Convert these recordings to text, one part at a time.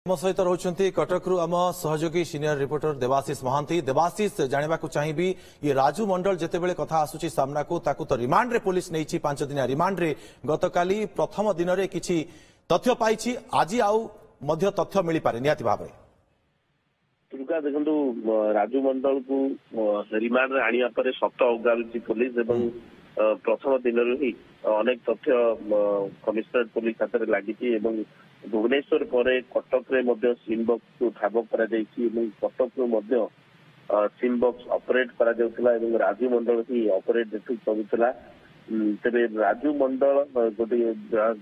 आम सहित रोचंती कटकरू आम सहयोगी सीनियर रिपोर्टर देवाशीष महांती। देवाशीष जानवा चाहिए ये राजू मंडल जितेबले कथा आसुची सामना को ताकू तो रिमांड रे पुलिस नहीं 5 दिनिया रिमांड रे गतकाली प्रथम दिन रे किछि तथ्य पाई आज आउ मध्य तथ्य मिल पारे निहाती भाव तुमका देखंतु राजू मंडल को रिमांड रे आनिया परे सप्ताह उगारुची पुलिस एवं प्रथम दिन ही अनेक तथ्य कमिशनरेट पुलिस हाथ में लगी भुवनेश्वर पर कटक रे सिम बॉक्स को ठाब कर कटक सिम बॉक्स ऑपरेट करा राजू मंडल ही ऑपरेट करुला तेरे राजू मंडल गोटे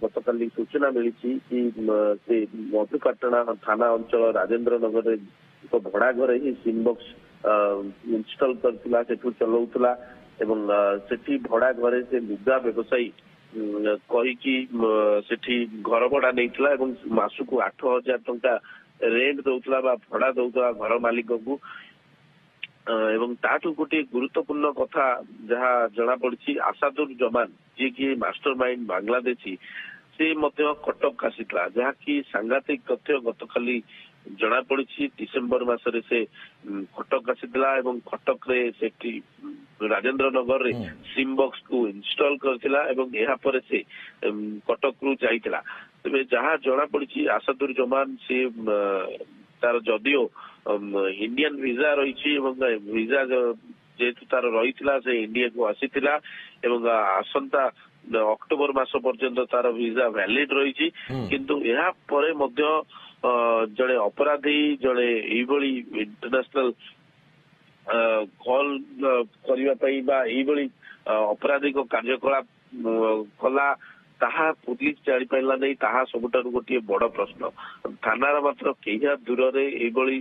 गतकाली सूचना मिली कि मधुपाटना थाना अंचल राजेंद्र नगर एक भड़ा घर ही सिम बॉक्स इंस्टॉल करथिला सेठू चलाउथला एवं सेठी भड़ा घरे से लुगा व्यवसायी कहीकि सेठी घर भड़ा नहीं एवं मासकू 8,000 टंका रेंट दौला भड़ा दौला घर मालिक को एवं ताठू गोटे गुरुत्वपूर्ण कथा जहाँ जना पड़ी आसादुर जमान जी की मास्टर माइंड बांग्लादेशी से कटक आसीला जहाँकि सांघातिक तथ्य गतकाली जना पड़ी डिसेम्बर मासरे से कटक आसीला एवं कटक रे सेठी राजेंद्र नगर रे सिम बॉक्स को इंस्टॉल करथिला एवं एहा पर से कटक रु जाइथिला तबे जहाँ जना पड़ी आसादुर जमान से तार जदियो इंडियन वीजा रही वीजा जेतु तार रही से इंडिया को आसीथिला एवं आसंता अक्टोबर मास पर्यंत तार वीजा वैलिड रही किंतु यहाँ परे मध्य जड़े अपराधी जड़े एभली इंटरनेशनल कॉल करने अपराधिक कार्यकलाप कला ताहा पुलिस जानी पारा नहीं ताहा सबुठारु गोटे बड़ प्रश्न थानार मात्र कई दूर एभली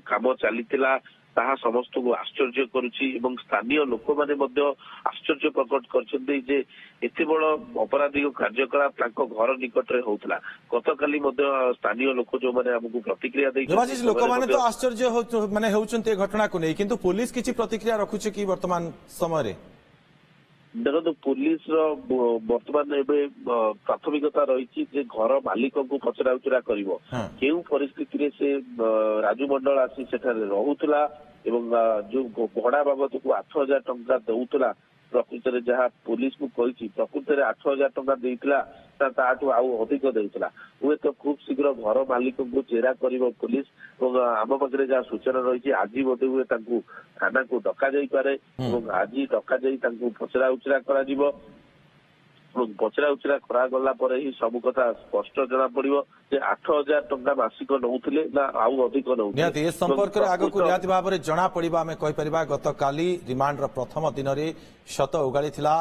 काम चलीथिला ताहा समस्त को आश्चर्य करुछि एवं स्थानीय लोक माने मध्य आश्चर्य प्रकट करछन्ते जे एते बड़ अपराधिक कार्यकलाप तांको घर निकट रे होउतला गतकाली मध्य स्थानीय लोक जो माने हमकु प्रतिक्रिया देइ लोक माने तो आश्चर्य माने होउछन्ते घटना को नहीं किंतु पुलिस किछि प्रतिक्रिया रखुछि कि वर्तमान समय रे देखो पुलिस बर्तमान एवं प्राथमिकता रही घर मालिक को पचरा उचरा कर परिस्थिति से राजू मंडल आसी सेठारे रहुतला एवं जो भड़ा बाबद को 8,000 टंका दउतला प्रकृत में जहाँ पुलिस को कही प्रकृत में 8,000 टंका देइतला ताठू आउ अधिक देउतला हुए तो खूब शीघ्र घर मालिक को जेरा कर पुलिस आम पाखे जहाँ सूचना रही आज बोधे हुए थाना को डका जाई पारे आज डका जाई पचरा उचरा करा पचरा उचरा करागला ही सब कथा स्पष्ट जना पड़ो 8,000 टंका मासिक नौथिले ना आउ अधिक नौथिले ए संपर्क रे आगो को निहाती भाबरे जना पड़िबा आमे कहि परिबा गतकाली रिमांड रो प्रथम दिन रे शत उगाली थिला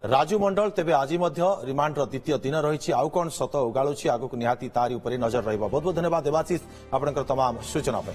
राजू मंडल तेबे आज रिमांड रो द्वितीय दिन रही आउ कौन शत उगाळुछि आगो को निहाती तारी ऊपर नजर रहिबा। बहुत बहुत धन्यवाद देवाशीष आपनकर तमाम सूचना पे।